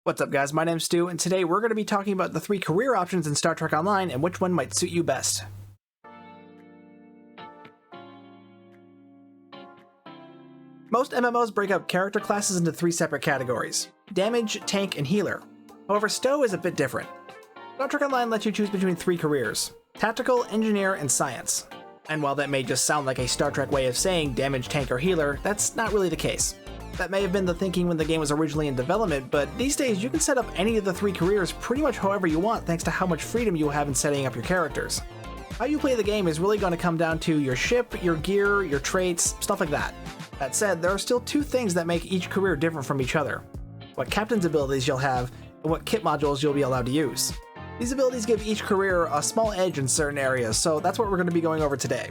What's up guys, my name's Stu, and today we're going to be talking about the 3 career options in Star Trek Online and which one might suit you best. Most MMOs break up character classes into 3 separate categories: damage, tank, and healer. However, STO is a bit different. Star Trek Online lets you choose between 3 careers: tactical, engineer, and science. And while that may just sound like a Star Trek way of saying damage, tank, or healer, that's not really the case. That may have been the thinking when the game was originally in development, but these days you can set up any of the 3 careers pretty much however you want thanks to how much freedom you have in setting up your characters. How you play the game is really going to come down to your ship, your gear, your traits, stuff like that. That said, there are still 2 things that make each career different from each other: what captain's abilities you'll have, and what kit modules you'll be allowed to use. These abilities give each career a small edge in certain areas, so that's what we're going to be going over today.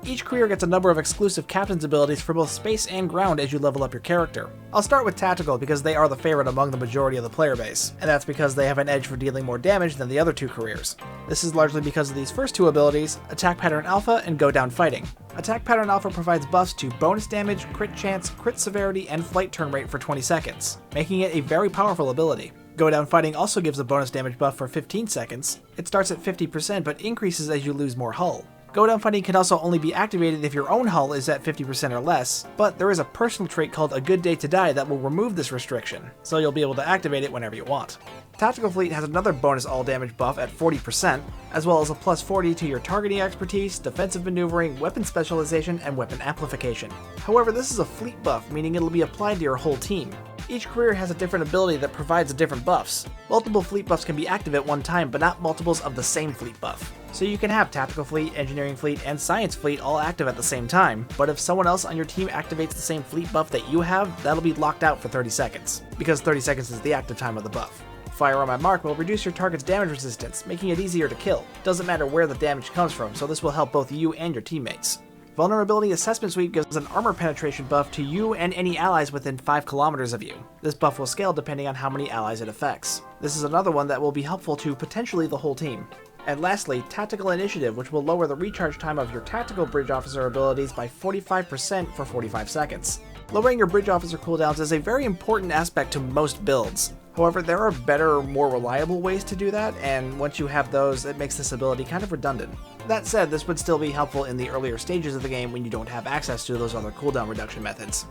Each career gets a number of exclusive captain's abilities for both space and ground as you level up your character. I'll start with tactical because they are the favorite among the majority of the player base, and that's because they have an edge for dealing more damage than the other 2 careers. This is largely because of these first 2 abilities, Attack Pattern Alpha and Go Down Fighting. Attack Pattern Alpha provides buffs to bonus damage, crit chance, crit severity, and flight turn rate for 20 seconds, making it a very powerful ability. Go Down Fighting also gives a bonus damage buff for 15 seconds. It starts at 50% but increases as you lose more hull. Go Down Fighting can also only be activated if your own hull is at 50% or less, but there is a personal trait called A Good Day to Die that will remove this restriction, so you'll be able to activate it whenever you want. Tactical Fleet has another bonus all damage buff at 40%, as well as a plus 40 to your targeting expertise, defensive maneuvering, weapon specialization, and weapon amplification. However, this is a fleet buff, meaning it'll be applied to your whole team. Each career has a different ability that provides different buffs. Multiple fleet buffs can be active at one time, but not multiples of the same fleet buff. So you can have Tactical Fleet, Engineering Fleet, and Science Fleet all active at the same time, but if someone else on your team activates the same fleet buff that you have, that'll be locked out for 30 seconds, because 30 seconds is the active time of the buff. Fire on my mark will reduce your target's damage resistance, making it easier to kill. Doesn't matter where the damage comes from, so this will help both you and your teammates. Vulnerability Assessment Suite gives an armor penetration buff to you and any allies within 5 kilometers of you. This buff will scale depending on how many allies it affects. This is another one that will be helpful to potentially the whole team. And lastly, Tactical Initiative, which will lower the recharge time of your Tactical Bridge Officer abilities by 45% for 45 seconds. Lowering your Bridge Officer cooldowns is a very important aspect to most builds. However, there are better, more reliable ways to do that, and once you have those, it makes this ability kind of redundant. That said, this would still be helpful in the earlier stages of the game when you don't have access to those other cooldown reduction methods.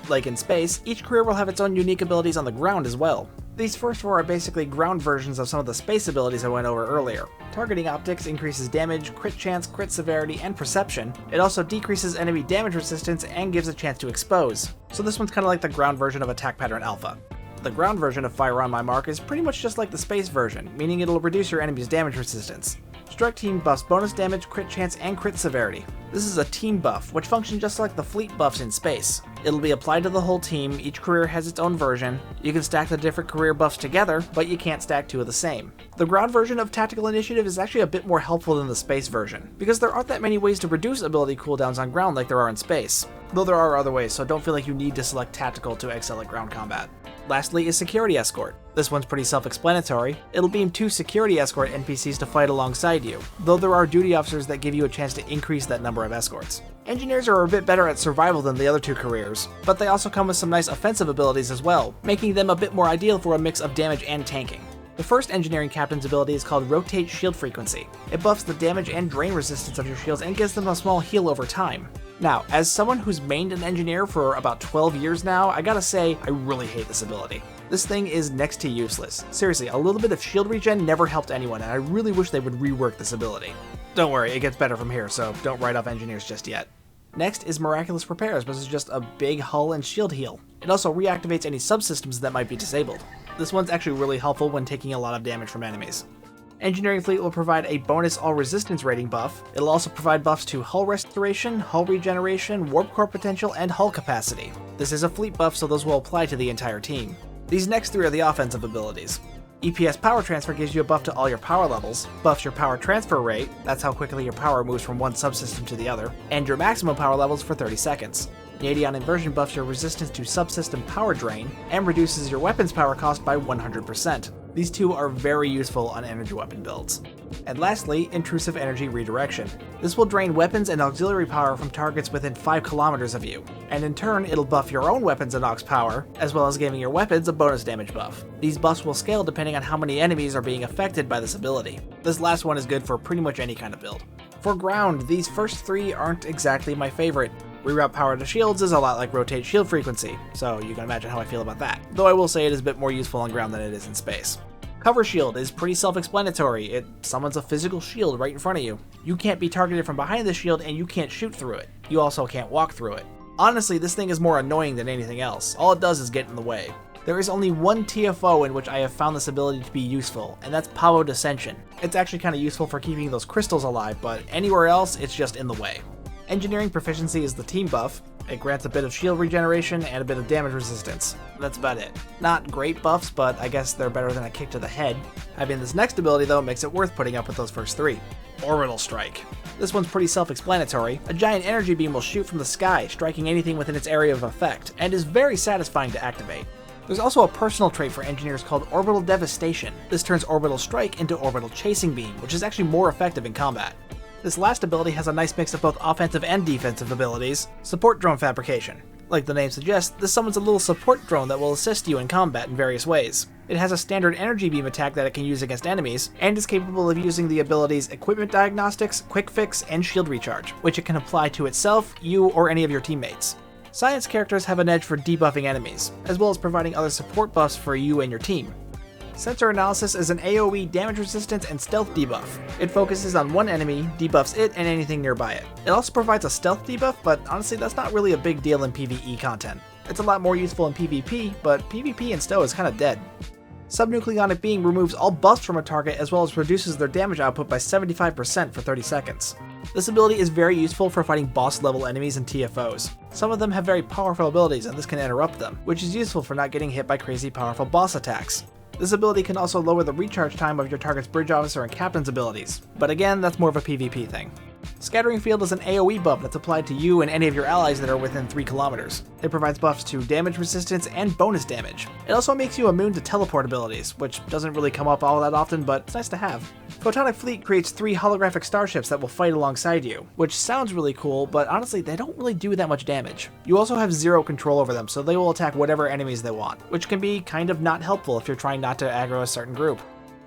Like in space, each career will have its own unique abilities on the ground as well. These first 4 are basically ground versions of some of the space abilities I went over earlier. Targeting Optics increases damage, crit chance, crit severity, and perception. It also decreases enemy damage resistance and gives a chance to expose. So this one's kind of like the ground version of Attack Pattern Alpha. The ground version of Fire on My Mark is pretty much just like the space version, meaning it'll reduce your enemy's damage resistance. Strike Team buffs bonus damage, crit chance, and crit severity. This is a team buff, which functions just like the fleet buffs in space. It'll be applied to the whole team, each career has its own version. You can stack the different career buffs together, but you can't stack 2 of the same. The ground version of Tactical Initiative is actually a bit more helpful than the space version, because there aren't that many ways to reduce ability cooldowns on ground like there are in space. Though there are other ways, so don't feel like you need to select Tactical to excel at ground combat. Lastly is Security Escort. This one's pretty self-explanatory. It'll beam 2 Security Escort NPCs to fight alongside you, though there are duty officers that give you a chance to increase that number of escorts. Engineers are a bit better at survival than the other 2 careers, but they also come with some nice offensive abilities as well, making them a bit more ideal for a mix of damage and tanking. The first engineering captain's ability is called Rotate Shield Frequency. It buffs the damage and drain resistance of your shields and gives them a small heal over time. Now, as someone who's mained an engineer for about 12 years now, I gotta say, I really hate this ability. This thing is next to useless. Seriously, a little bit of shield regen never helped anyone, and I really wish they would rework this ability. Don't worry, it gets better from here, so don't write off engineers just yet. Next is Miraculous Repairs, which is just a big hull and shield heal. It also reactivates any subsystems that might be disabled. This one's actually really helpful when taking a lot of damage from enemies. Engineering Fleet will provide a bonus all resistance rating buff. It'll also provide buffs to hull restoration, hull regeneration, warp core potential, and hull capacity. This is a fleet buff, so those will apply to the entire team. These next 3 are the offensive abilities. EPS Power Transfer gives you a buff to all your power levels, buffs your power transfer rate, that's how quickly your power moves from one subsystem to the other, and your maximum power levels for 30 seconds. Nadion Inversion buffs your resistance to subsystem power drain, and reduces your weapons power cost by 100%. These two are very useful on energy weapon builds. And lastly, intrusive energy redirection. This will drain weapons and auxiliary power from targets within 5 kilometers of you, and in turn it'll buff your own weapons and aux power, as well as giving your weapons a bonus damage buff. These buffs will scale depending on how many enemies are being affected by this ability. This last one is good for pretty much any kind of build. For ground, these first 3 aren't exactly my favorite. Reroute power to shields is a lot like rotate shield frequency, so you can imagine how I feel about that, though I will say it is a bit more useful on ground than it is in space. Cover shield is pretty self-explanatory. It summons a physical shield right in front of you. You can't be targeted from behind the shield and you can't shoot through it. You also can't walk through it. Honestly, this thing is more annoying than anything else. All it does is get in the way. There is only one TFO in which I have found this ability to be useful, and that's Pavo Dissension. It's actually kind of useful for keeping those crystals alive, but anywhere else, it's just in the way. Engineering proficiency is the team buff. It grants a bit of shield regeneration and a bit of damage resistance. That's about it. Not great buffs, but I guess they're better than a kick to the head. Having this next ability though makes it worth putting up with those first 3. Orbital Strike. This one's pretty self-explanatory. A giant energy beam will shoot from the sky, striking anything within its area of effect, and is very satisfying to activate. There's also a personal trait for engineers called Orbital Devastation. This turns Orbital Strike into Orbital Chasing Beam, which is actually more effective in combat. This last ability has a nice mix of both offensive and defensive abilities. Support Drone Fabrication. Like the name suggests, this summons a little support drone that will assist you in combat in various ways. It has a standard energy beam attack that it can use against enemies, and is capable of using the abilities Equipment Diagnostics, Quick Fix, and Shield Recharge, which it can apply to itself, you, or any of your teammates. Science characters have an edge for debuffing enemies, as well as providing other support buffs for you and your team. Sensor Analysis is an AoE damage resistance and stealth debuff. It focuses on one enemy, debuffs it and anything nearby it. It also provides a stealth debuff, but honestly that's not really a big deal in PvE content. It's a lot more useful in PvP, but PvP in Stow is kinda dead. Subnucleonic Beam removes all buffs from a target as well as reduces their damage output by 75% for 30 seconds. This ability is very useful for fighting boss level enemies and TFOs. Some of them have very powerful abilities and this can interrupt them, which is useful for not getting hit by crazy powerful boss attacks. This ability can also lower the recharge time of your target's bridge officer and captain's abilities, but again, that's more of a PvP thing. Scattering Field is an AoE buff that's applied to you and any of your allies that are within 3 kilometers. It provides buffs to damage resistance and bonus damage. It also makes you immune to teleport abilities, which doesn't really come up all that often, but it's nice to have. Photonic Fleet creates 3 holographic starships that will fight alongside you, which sounds really cool, but honestly they don't really do that much damage. You also have zero control over them, so they will attack whatever enemies they want, which can be kind of not helpful if you're trying not to aggro a certain group.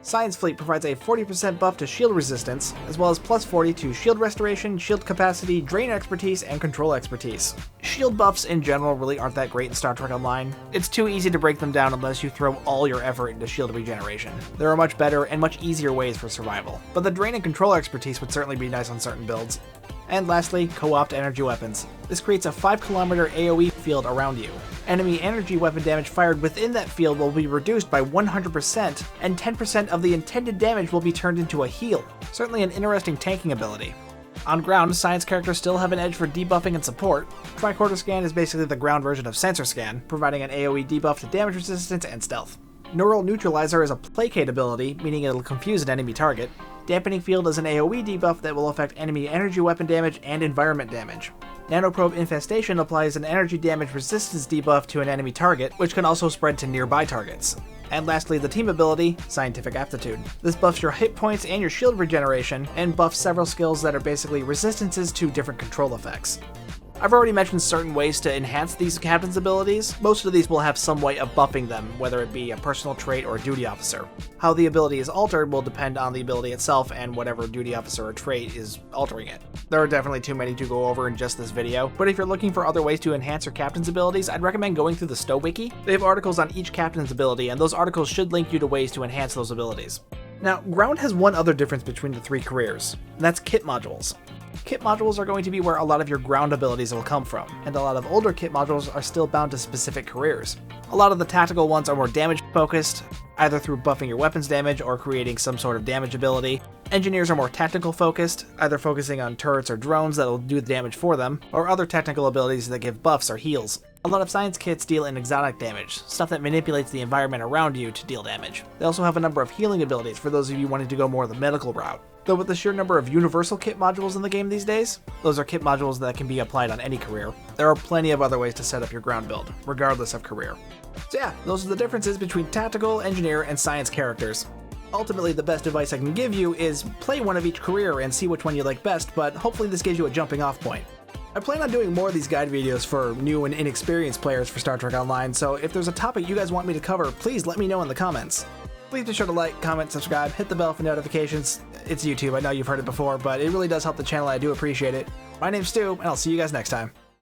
Science Fleet provides a 40% buff to shield resistance, as well as plus 40 to shield restoration, shield capacity, drain expertise, and control expertise. Shield buffs in general really aren't that great in Star Trek Online. It's too easy to break them down unless you throw all your effort into shield regeneration. There are much better and much easier ways for survival, but the drain and control expertise would certainly be nice on certain builds. And lastly, Co-opt Energy Weapons. This creates a 5 kilometer AoE field around you. Enemy energy weapon damage fired within that field will be reduced by 100%, and 10% of the intended damage will be turned into a heal. Certainly an interesting tanking ability. On ground, science characters still have an edge for debuffing and support. Tricorder Scan is basically the ground version of Sensor Scan, providing an AoE debuff to damage resistance and stealth. Neural Neutralizer is a placate ability, meaning it'll confuse an enemy target. Dampening Field is an AoE debuff that will affect enemy energy weapon damage and environment damage. Nanoprobe Infestation applies an energy damage resistance debuff to an enemy target, which can also spread to nearby targets. And lastly, the team ability, Scientific Aptitude. This buffs your hit points and your shield regeneration, and buffs several skills that are basically resistances to different control effects. I've already mentioned certain ways to enhance these captain's abilities. Most of these will have some way of buffing them, whether it be a personal trait or a duty officer. How the ability is altered will depend on the ability itself and whatever duty officer or trait is altering it. There are definitely too many to go over in just this video, but if you're looking for other ways to enhance your captain's abilities, I'd recommend going through the Stow Wiki. They have articles on each captain's ability, and those articles should link you to ways to enhance those abilities. Now, ground has one other difference between the 3 careers, and that's kit modules. Kit modules are going to be where a lot of your ground abilities will come from, and a lot of older kit modules are still bound to specific careers. A lot of the tactical ones are more damage focused, either through buffing your weapons damage or creating some sort of damage ability. Engineers are more tactical focused, either focusing on turrets or drones that'll do the damage for them, or other technical abilities that give buffs or heals. A lot of science kits deal in exotic damage, stuff that manipulates the environment around you to deal damage. They also have a number of healing abilities for those of you wanting to go more the medical route. Though with the sheer number of universal kit modules in the game these days, those are kit modules that can be applied on any career. There are plenty of other ways to set up your ground build, regardless of career. So yeah, those are the differences between tactical, engineer, and science characters. Ultimately, the best advice I can give you is play one of each career and see which one you like best, but hopefully this gives you a jumping off point. I plan on doing more of these guide videos for new and inexperienced players for Star Trek Online, so if there's a topic you guys want me to cover, please let me know in the comments. Please be sure to like, comment, subscribe, hit the bell for notifications. It's YouTube, I know you've heard it before, but it really does help the channel, I do appreciate it. My name's Stu, and I'll see you guys next time.